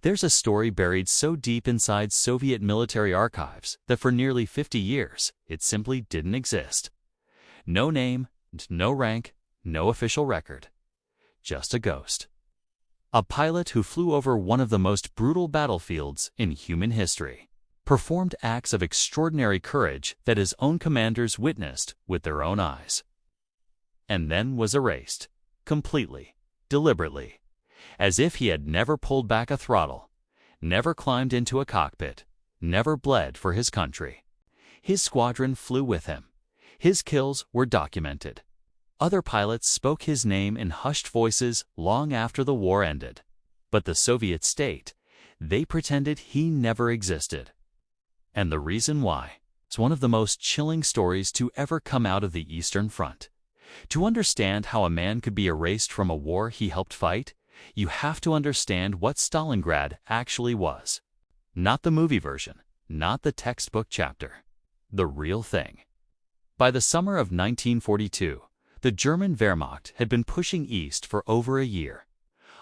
There's a story buried so deep inside Soviet military archives that for nearly 50 years, it simply didn't exist. No name, no rank, no official record. Just a ghost. A pilot who flew over one of the most brutal battlefields in human history, performed acts of extraordinary courage that his own commanders witnessed with their own eyes, and then was erased, completely, deliberately, as if he had never pulled back a throttle, never climbed into a cockpit, never bled for his country. His squadron flew with him. His kills were documented. Other pilots spoke his name in hushed voices long after the war ended. But the Soviet state, they pretended he never existed. And the reason why is one of the most chilling stories to ever come out of the Eastern Front. To understand how a man could be erased from a war he helped fight, you have to understand what Stalingrad actually was. Not the movie version, not the textbook chapter. The real thing. By the summer of 1942, the German Wehrmacht had been pushing east for over a year.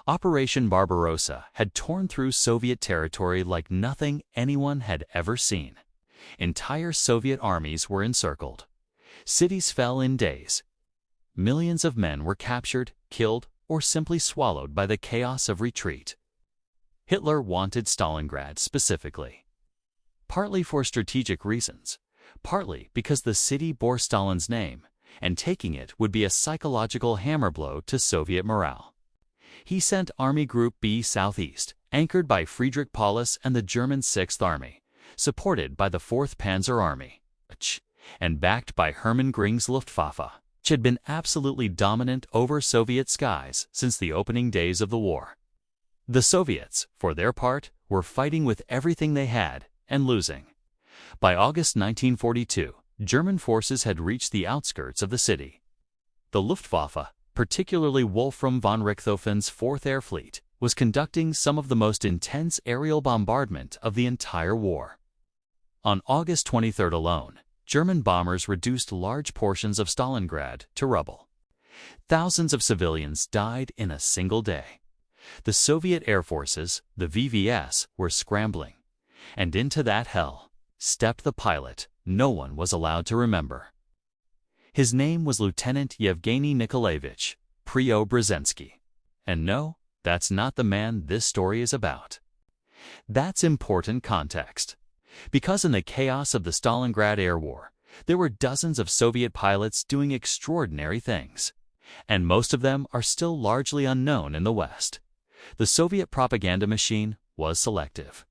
Operation Barbarossa had torn through Soviet territory like nothing anyone had ever seen. Entire Soviet armies were encircled. Cities fell in days. Millions of men were captured, killed, or simply swallowed by the chaos of retreat. Hitler wanted Stalingrad specifically. Partly for strategic reasons, partly because the city bore Stalin's name, and taking it would be a psychological hammer blow to Soviet morale. He sent Army Group B southeast, anchored by Friedrich Paulus and the German 6th Army, supported by the 4th Panzer Army, and backed by Hermann Göring's Luftwaffe, which had been absolutely dominant over Soviet skies since the opening days of the war. The Soviets, for their part, were fighting with everything they had and losing. By August 1942, German forces had reached the outskirts of the city. The Luftwaffe, particularly Wolfram von Richthofen's 4th Air Fleet, was conducting some of the most intense aerial bombardment of the entire war. On August 23 alone, German bombers reduced large portions of Stalingrad to rubble. Thousands of civilians died in a single day. The Soviet air forces, the VVS, were scrambling. And into that hell stepped the pilot no one was allowed to remember. His name was Lieutenant Yevgeny Nikolaevich Preobrazhensky. And no, that's not the man this story is about. That's important context. Because in the chaos of the Stalingrad Air War, there were dozens of Soviet pilots doing extraordinary things. And most of them are still largely unknown in the West. The Soviet propaganda machine was selective.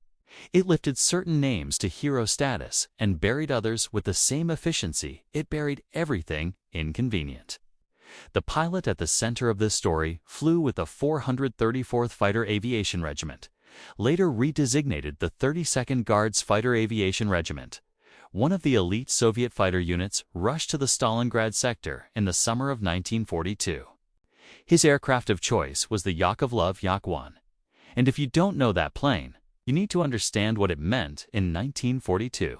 It lifted certain names to hero status and buried others with the same efficiency it buried everything inconvenient. The pilot at the center of this story flew with the 434th Fighter Aviation Regiment, later redesignated the 32nd Guards Fighter Aviation Regiment. One of the elite Soviet fighter units rushed to the Stalingrad sector in the summer of 1942. His aircraft of choice was the Yakovlev Yak-1. And if you don't know that plane, you need to understand what it meant in 1942.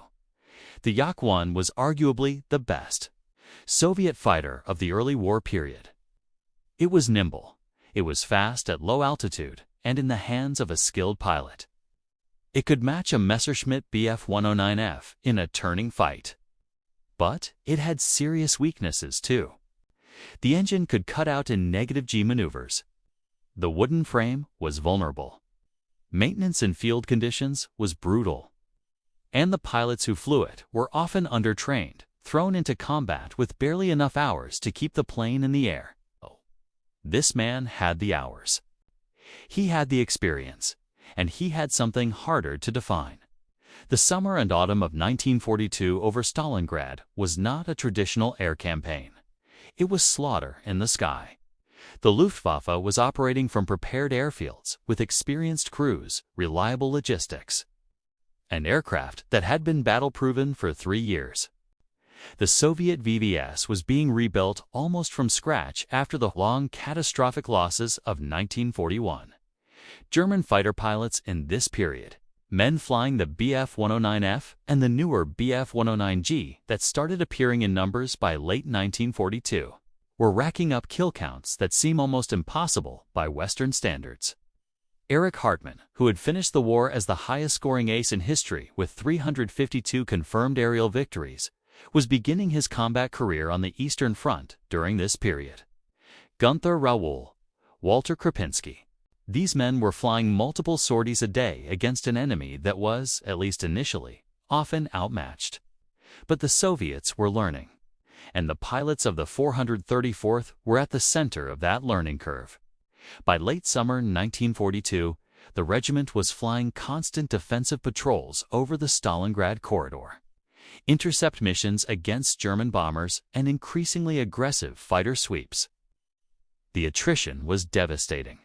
The Yak-1 was arguably the best Soviet fighter of the early war period. It was nimble, it was fast at low altitude, and in the hands of a skilled pilot. It could match a Messerschmitt Bf 109F in a turning fight. But it had serious weaknesses too. The engine could cut out in negative-G maneuvers. The wooden frame was vulnerable. Maintenance in field conditions was brutal. And the pilots who flew it were often undertrained, thrown into combat with barely enough hours to keep the plane in the air. Oh, this man had the hours. He had the experience, and he had something harder to define. The summer and autumn of 1942 over Stalingrad was not a traditional air campaign. It was slaughter in the sky. The Luftwaffe was operating from prepared airfields with experienced crews, reliable logistics. An aircraft that had been battle-proven for 3 years. The Soviet VVS was being rebuilt almost from scratch after the long catastrophic losses of 1941. German fighter pilots in this period, men flying the Bf 109F and the newer Bf 109G that started appearing in numbers by late 1942, were racking up kill counts that seem almost impossible by Western standards. Erich Hartmann, who had finished the war as the highest-scoring ace in history with 352 confirmed aerial victories, was beginning his combat career on the Eastern Front during this period. Gunther Raoul, Walter Krupinski. These men were flying multiple sorties a day against an enemy that was, at least initially, often outmatched. But the Soviets were learning, and the pilots of the 434th were at the center of that learning curve. By late summer 1942, the regiment was flying constant defensive patrols over the Stalingrad corridor, intercept missions against German bombers, and increasingly aggressive fighter sweeps. The attrition was devastating.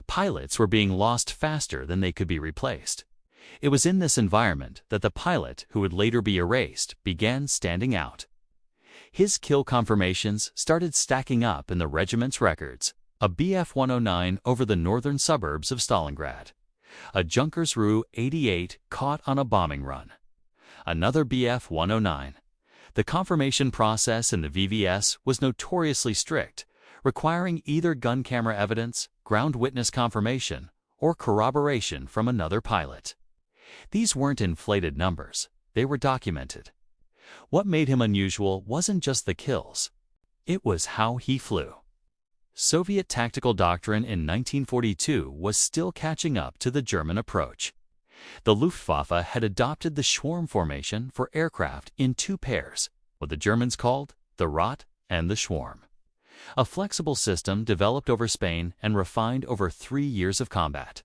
Pilots were being lost faster than they could be replaced. It was in this environment that the pilot who would later be erased began standing out. His kill confirmations started stacking up in the regiment's records: a Bf-109 over the northern suburbs of Stalingrad, a Junkers Ru-88 caught on a bombing run, another Bf-109. The confirmation process in the VVS was notoriously strict, requiring either gun camera evidence, ground witness confirmation, or corroboration from another pilot. These weren't inflated numbers, they were documented. What made him unusual wasn't just the kills, it was how he flew. Soviet tactical doctrine in 1942 was still catching up to the German approach. The Luftwaffe had adopted the swarm formation for aircraft in two pairs, what the Germans called the Rot and the Schwarm. A flexible system developed over Spain and refined over 3 years of combat.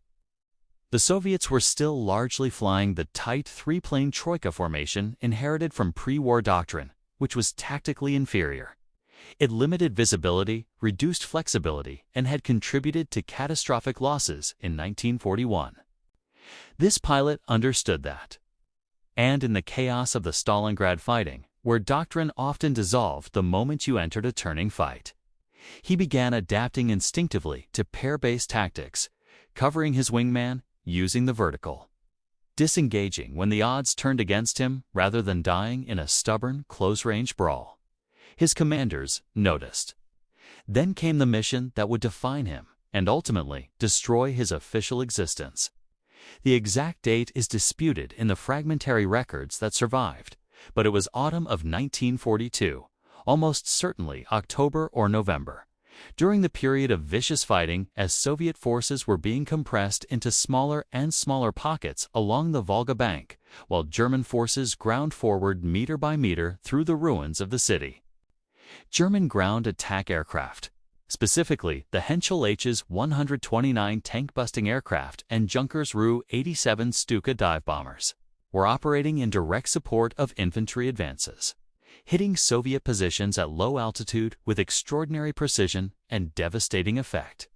The Soviets were still largely flying the tight three-plane troika formation inherited from pre-war doctrine, which was tactically inferior. It limited visibility, reduced flexibility, and had contributed to catastrophic losses in 1941. This pilot understood that. And in the chaos of the Stalingrad fighting, where doctrine often dissolved the moment you entered a turning fight, he began adapting instinctively to pair-based tactics, covering his wingman, using the vertical, disengaging when the odds turned against him rather than dying in a stubborn, close-range brawl. His commanders noticed. Then came the mission that would define him and ultimately destroy his official existence. The exact date is disputed in the fragmentary records that survived, but it was autumn of 1942, almost certainly October or November, during the period of vicious fighting as Soviet forces were being compressed into smaller and smaller pockets along the Volga Bank, while German forces ground forward meter by meter through the ruins of the city. German ground attack aircraft, specifically the Henschel H's 129 tank-busting aircraft and Junkers Ru-87 Stuka dive bombers, were operating in direct support of infantry advances, hitting Soviet positions at low altitude with extraordinary precision and devastating effect.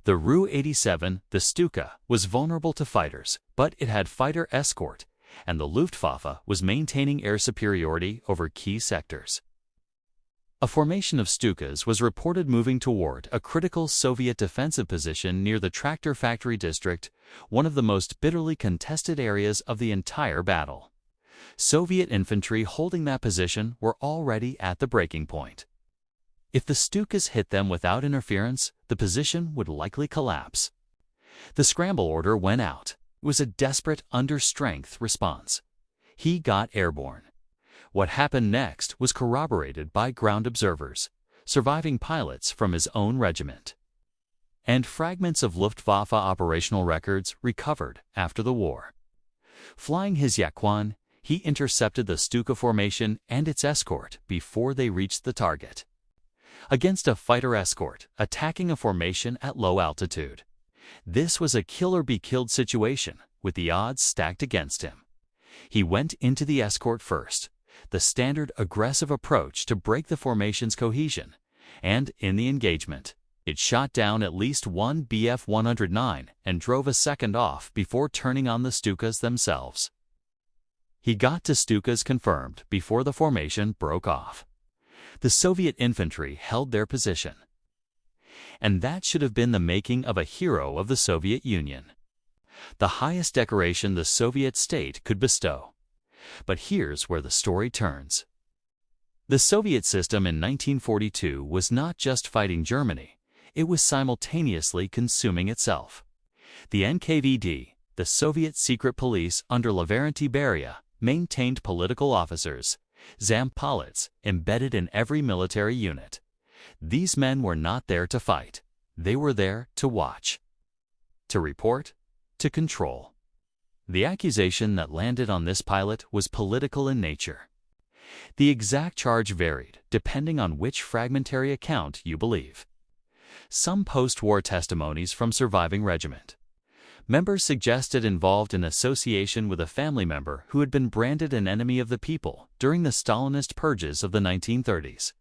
The Ru-87, the Stuka, was vulnerable to fighters, but it had fighter escort, and the Luftwaffe was maintaining air superiority over key sectors. A formation of Stukas was reported moving toward a critical Soviet defensive position near the tractor factory district, one of the most bitterly contested areas of the entire battle. Soviet infantry holding that position were already at the breaking point. If the Stukas hit them without interference, the position would likely collapse. The scramble order went out. It was a desperate under-strength response. He got airborne. What happened next was corroborated by ground observers, surviving pilots from his own regiment, and fragments of Luftwaffe operational records recovered after the war. Flying his Yak-1, he intercepted the Stuka formation and its escort before they reached the target. Against a fighter escort attacking a formation at low altitude, this was a kill-or-be-killed situation with the odds stacked against him. He went into the escort first, the standard aggressive approach to break the formation's cohesion, and in the engagement, it shot down at least one Bf-109 and drove a second off before turning on the Stukas themselves. He got to Stukas confirmed before the formation broke off. The Soviet infantry held their position. And that should have been the making of a hero of the Soviet Union, the highest decoration the Soviet state could bestow. But here's where the story turns. The Soviet system in 1942 was not just fighting Germany, it was simultaneously consuming itself. The NKVD, the Soviet secret police under Lavrenti Beria, maintained political officers, zampolits, embedded in every military unit. These men were not there to fight. They were there to watch, to report, to control. The accusation that landed on this pilot was political in nature. The exact charge varied depending on which fragmentary account you believe. Some post-war testimonies from surviving regiment members suggest it involved an association with a family member who had been branded an enemy of the people during the Stalinist purges of the 1930s.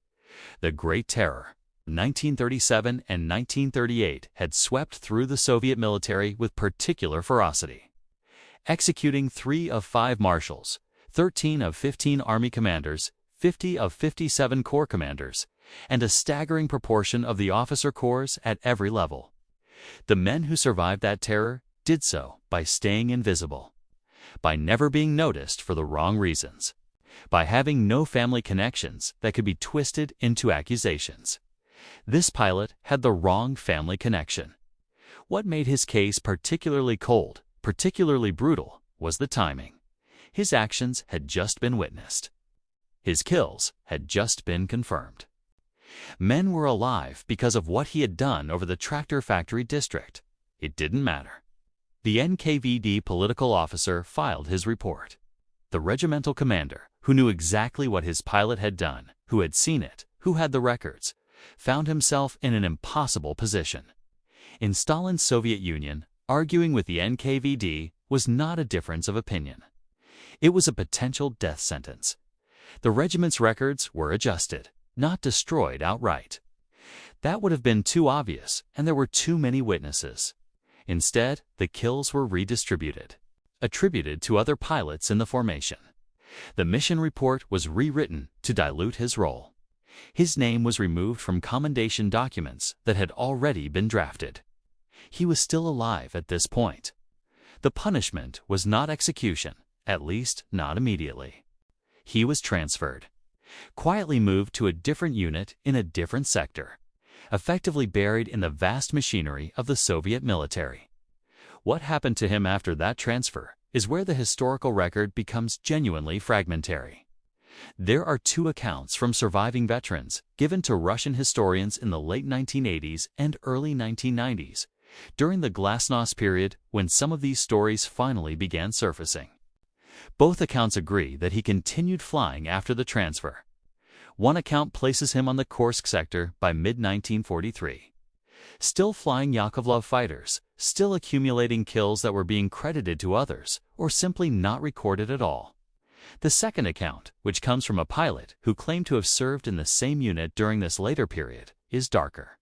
The Great Terror, 1937 and 1938, had swept through the Soviet military with particular ferocity, executing 3 of 5 marshals, 13 of 15 army commanders, 50 of 57 corps commanders, and a staggering proportion of the officer corps at every level. The men who survived that terror did so by staying invisible, by never being noticed for the wrong reasons, by having no family connections that could be twisted into accusations. This pilot had the wrong family connection. What made his case particularly cold, particularly brutal, was the timing. His actions had just been witnessed. His kills had just been confirmed. Men were alive because of what he had done over the tractor factory district. It didn't matter. The NKVD political officer filed his report. The regimental commander, who knew exactly what his pilot had done, who had seen it, who had the records, found himself in an impossible position. In Stalin's Soviet Union, arguing with the NKVD was not a difference of opinion. It was a potential death sentence. The regiment's records were adjusted, not destroyed outright. That would have been too obvious, and there were too many witnesses. Instead, the kills were redistributed, attributed to other pilots in the formation. The mission report was rewritten to dilute his role. His name was removed from commendation documents that had already been drafted. He was still alive at this point. The punishment was not execution, at least not immediately. He was transferred, quietly moved to a different unit in a different sector, effectively buried in the vast machinery of the Soviet military. What happened to him after that transfer is where the historical record becomes genuinely fragmentary. There are 2 accounts from surviving veterans given to Russian historians in the late 1980s and early 1990s, during the glasnost period when some of these stories finally began surfacing. Both accounts agree that he continued flying after the transfer. One account places him on the Kursk sector by mid-1943. Still flying Yakovlev fighters, still accumulating kills that were being credited to others, or simply not recorded at all. The second account, which comes from a pilot who claimed to have served in the same unit during this later period, is darker.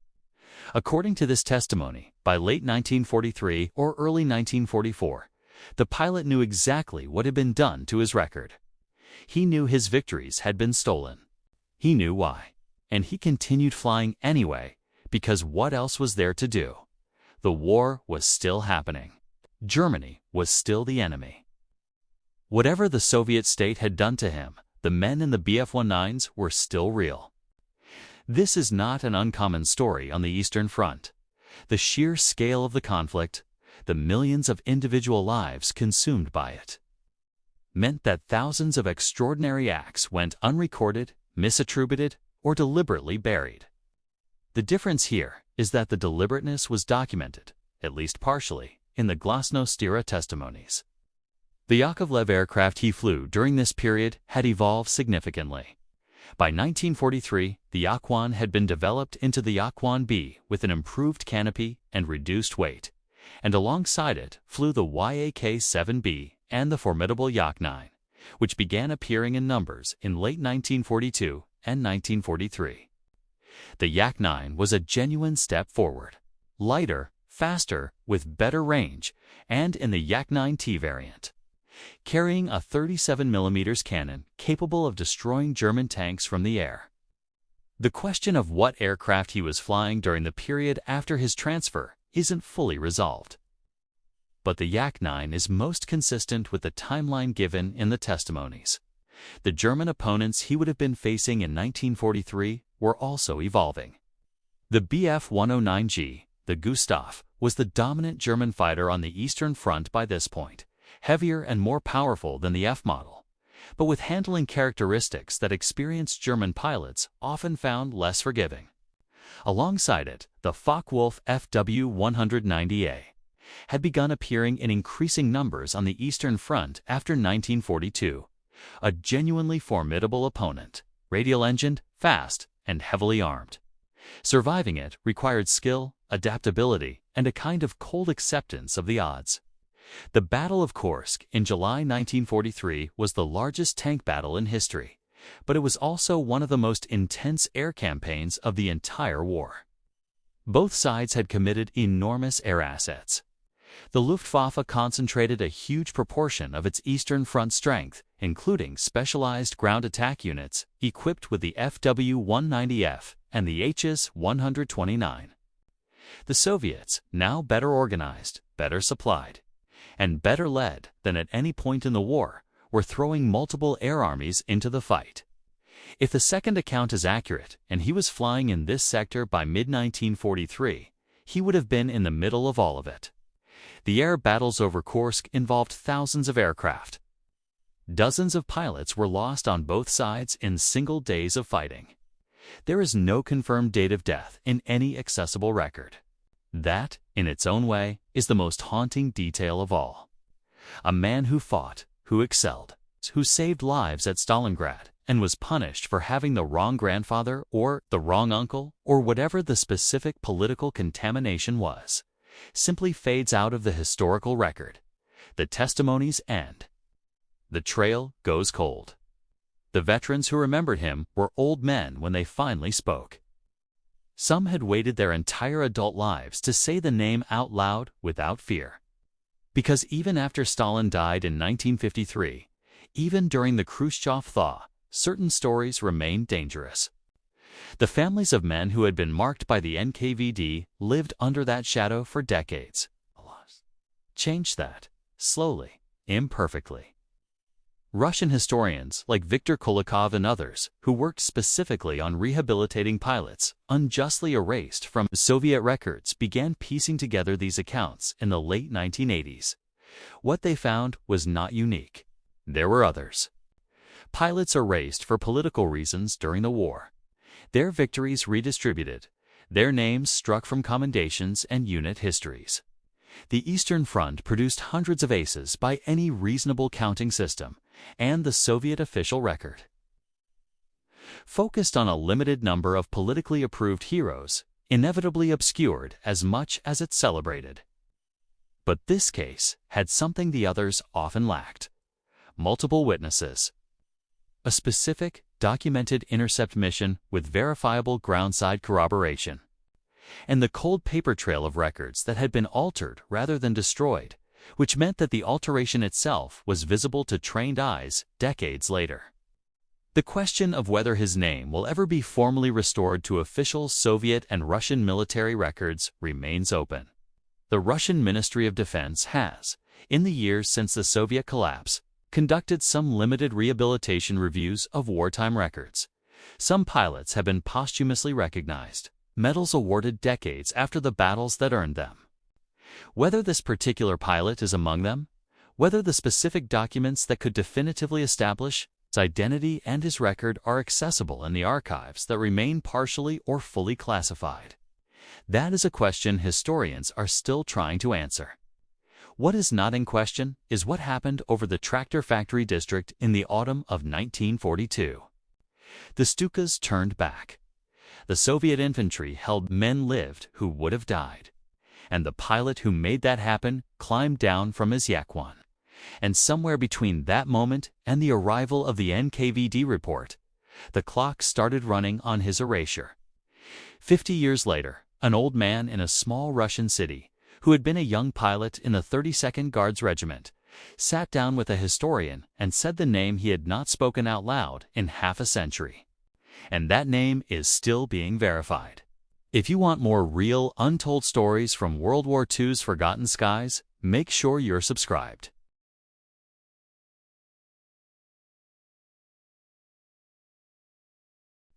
According to this testimony, by late 1943 or early 1944, the pilot knew exactly what had been done to his record. He knew his victories had been stolen. He knew why, and he continued flying anyway, because what else was there to do? The war was still happening. Germany was still the enemy. Whatever the Soviet state had done to him, the men in the Bf-19s were still real. This is not an uncommon story on the Eastern Front. The sheer scale of the conflict, the millions of individual lives consumed by it, meant that thousands of extraordinary acts went unrecorded, misattributed, or deliberately buried. The difference here is that the deliberateness was documented, at least partially, in the Glasnost-era testimonies. The Yakovlev aircraft he flew during this period had evolved significantly. By 1943, the Yak-1 had been developed into the Yak-1B with an improved canopy and reduced weight, and alongside it flew the Yak-7B and the formidable Yak-9, which began appearing in numbers in late 1942 and 1943. The Yak-9 was a genuine step forward, lighter, faster, with better range, and in the Yak-9T variant, carrying a 37mm cannon capable of destroying German tanks from the air. The question of what aircraft he was flying during the period after his transfer isn't fully resolved. But the Yak-9 is most consistent with the timeline given in the testimonies. The German opponents he would have been facing in 1943 were also evolving. The Bf-109G, the Gustav, was the dominant German fighter on the Eastern Front by this point, heavier and more powerful than the F model, but with handling characteristics that experienced German pilots often found less forgiving. Alongside it, the Focke-Wulf FW-190A had begun appearing in increasing numbers on the Eastern Front after 1942, a genuinely formidable opponent, radial-engined, fast, and heavily armed. Surviving it required skill, adaptability, and a kind of cold acceptance of the odds. The Battle of Kursk in July 1943 was the largest tank battle in history, but it was also one of the most intense air campaigns of the entire war. Both sides had committed enormous air assets. The Luftwaffe concentrated a huge proportion of its Eastern Front strength, including specialized ground attack units equipped with the FW-190F and the HS-129. The Soviets, now better organized, better supplied, and better led than at any point in the war, were throwing multiple air armies into the fight. If the second account is accurate, and he was flying in this sector by mid-1943, he would have been in the middle of all of it. The air battles over Kursk involved thousands of aircraft. Dozens of pilots were lost on both sides in single days of fighting. There is no confirmed date of death in any accessible record. That, in its own way, is the most haunting detail of all. A man who fought, who excelled, who saved lives at Stalingrad, and was punished for having the wrong grandfather or the wrong uncle or whatever the specific political contamination was, simply fades out of the historical record. The testimonies end. The trail goes cold. The veterans who remembered him were old men when they finally spoke. Some had waited their entire adult lives to say the name out loud without fear. Because even after Stalin died in 1953, even during the Khrushchev thaw, certain stories remained dangerous. The families of men who had been marked by the NKVD lived under that shadow for decades. Changed that, slowly, imperfectly. Russian historians like Viktor Kulikov and others, who worked specifically on rehabilitating pilots, unjustly erased from Soviet records, began piecing together these accounts in the late 1980s. What they found was not unique. There were others. Pilots erased for political reasons during the war. Their victories redistributed, their names struck from commendations and unit histories. The Eastern Front produced hundreds of aces by any reasonable counting system, and the Soviet official record focused on a limited number of politically approved heroes, inevitably obscured as much as it celebrated. But this case had something the others often lacked: multiple witnesses. A specific, documented intercept mission with verifiable groundside corroboration. And the cold paper trail of records that had been altered rather than destroyed, which meant that the alteration itself was visible to trained eyes decades later. The question of whether his name will ever be formally restored to official Soviet and Russian military records remains open. The Russian Ministry of Defense has, in the years since the Soviet collapse, conducted some limited rehabilitation reviews of wartime records. Some pilots have been posthumously recognized, medals awarded decades after the battles that earned them. Whether this particular pilot is among them, whether the specific documents that could definitively establish his identity and his record are accessible in the archives that remain partially or fully classified, that is a question historians are still trying to answer. What is not in question is what happened over the tractor factory district in the autumn of 1942. The Stukas turned back. The Soviet infantry held men lived who would have died. And the pilot who made that happen climbed down from his Yak-1. And somewhere between that moment and the arrival of the NKVD report, the clock started running on his erasure. 50 years later, an old man in a small Russian city, who had been a young pilot in the 32nd Guards Regiment, sat down with a historian and said the name he had not spoken out loud in half a century. And that name is still being verified. If you want more real, untold stories from World War II's forgotten skies, make sure you're subscribed.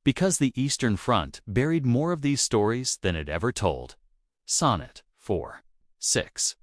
Because the Eastern Front buried more of these stories than it ever told. Sonnet 4. 6.